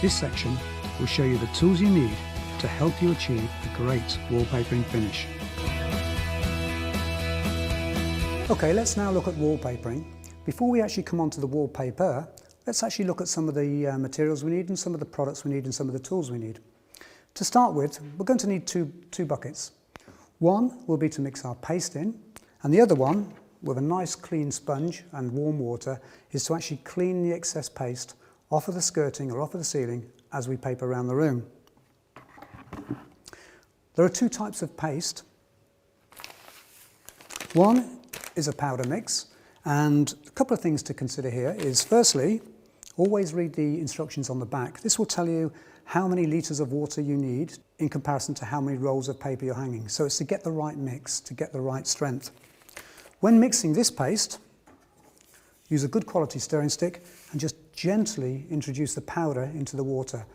This section will show you the tools you need to help you achieve a great wallpapering finish. Okay, let's now look at wallpapering. Before we actually come on to the wallpaper, let's actually look at some of the materials we need and some of the products we need and some of the tools we need. To start with, we're going to need two buckets. One will be to mix our paste in, and the other one, with a nice clean sponge and warm water, is to actually clean the excess paste off of the skirting or off of the ceiling as we paper around the room. There are two types of paste. One is a powder mix, and a couple of things to consider here is, firstly, always read the instructions on the back. This will tell you how many litres of water you need in comparison to how many rolls of paper you're hanging. So it's to get the right mix, to get the right strength. When mixing this paste, use a good quality stirring stick and just gently introduce the powder into the water.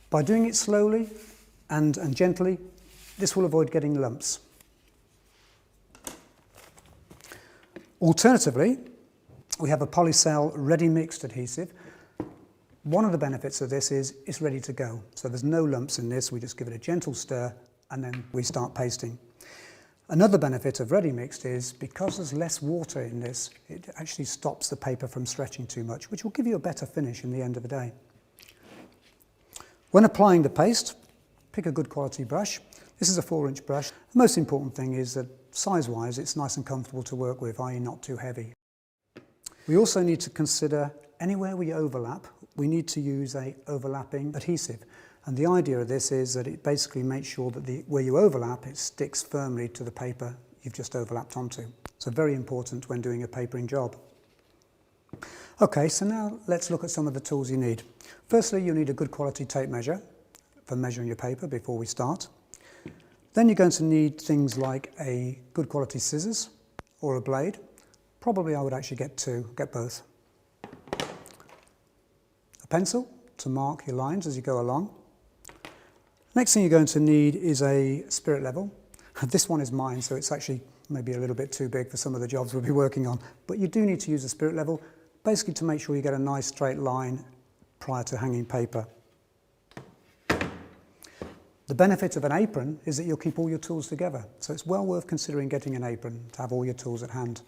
By doing it slowly and gently, this will avoid getting lumps. Alternatively, we have a Polycell ready mixed adhesive. One of the benefits of this is it's ready to go. So there's no lumps in this, we just give it a gentle stir and then we start pasting. Another benefit of ready mixed is because there's less water in this, it actually stops the paper from stretching too much, which will give you a better finish in the end of the day. When applying the paste, pick a good quality brush. This is a 4-inch brush. The most important thing is that size-wise it's nice and comfortable to work with, i.e. not too heavy. We also need to consider anywhere we overlap, we need to use an overlapping adhesive. And the idea of this is that it basically makes sure that where you overlap, it sticks firmly to the paper you've just overlapped onto. So very important when doing a papering job. Okay, so now let's look at some of the tools you need. Firstly, you need a good quality tape measure for measuring your paper before we start. Then you're going to need things like a good quality scissors or a blade. Probably I would actually get both. A pencil to mark your lines as you go along. Next thing you're going to need is a spirit level. This one is mine, so it's actually maybe a little bit too big for some of the jobs we'll be working on. But you do need to use a spirit level, basically to make sure you get a nice straight line prior to hanging paper. The benefit of an apron is that you'll keep all your tools together. So it's well worth considering getting an apron to have all your tools at hand.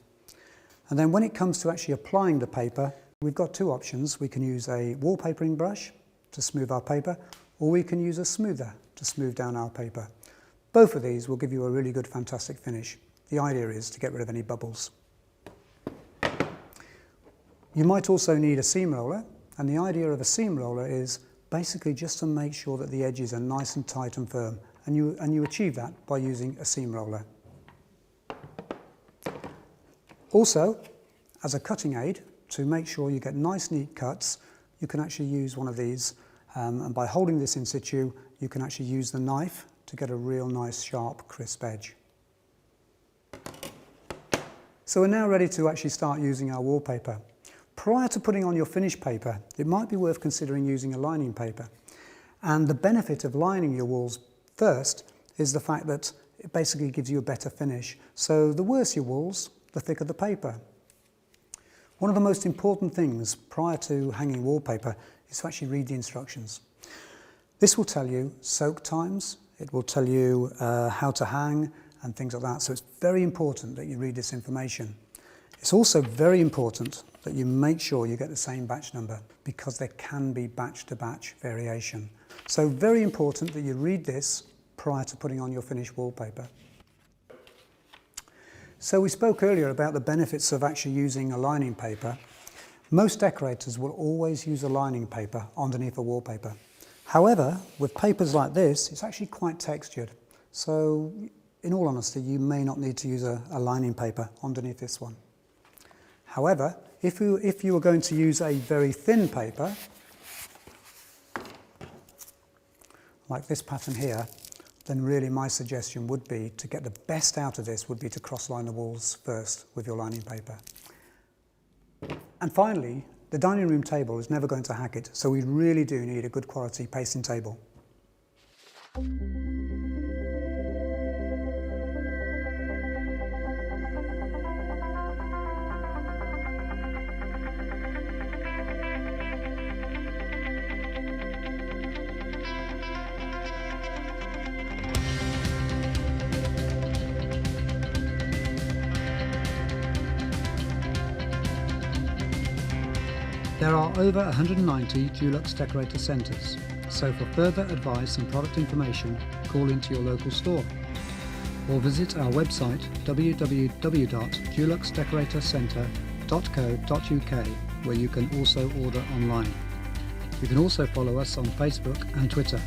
And then when it comes to actually applying the paper, we've got two options. We can use a wallpapering brush to smooth our paper, or we can use a smoother to smooth down our paper. Both of these will give you a really good, fantastic finish. The idea is to get rid of any bubbles. You might also need a seam roller, and the idea of a seam roller is basically just to make sure that the edges are nice and tight and firm, and you achieve that by using a seam roller. Also, as a cutting aid, to make sure you get nice neat cuts, you can actually use one of these, and by holding this in situ, you can actually use the knife to get a real nice, sharp, crisp edge. So we're now ready to actually start using our wallpaper. Prior to putting on your finished paper, it might be worth considering using a lining paper. And the benefit of lining your walls first is the fact that it basically gives you a better finish. So the worse your walls, the thicker the paper. One of the most important things prior to hanging wallpaper is to actually read the instructions. This will tell you soak times, it will tell you how to hang and things like that. So it's very important that you read this information. It's also very important that you make sure you get the same batch number, because there can be batch to batch variation. So very important that you read this prior to putting on your finished wallpaper. So we spoke earlier about the benefits of actually using a lining paper. Most decorators will always use a lining paper underneath a wallpaper. However, with papers like this, it's actually quite textured. So in all honesty, you may not need to use a lining paper underneath this one. However, if you were going to use a very thin paper, like this pattern here, then really my suggestion would be to get the best out of this would be to cross-line the walls first with your lining paper. And finally, the dining room table is never going to hack it, so we really do need a good quality pasting table. There are over 190 Dulux Decorator Centres, so for further advice and product information, call into your local store or visit our website www.duluxdecoratorcentre.co.uk, where you can also order online. You can also follow us on Facebook and Twitter.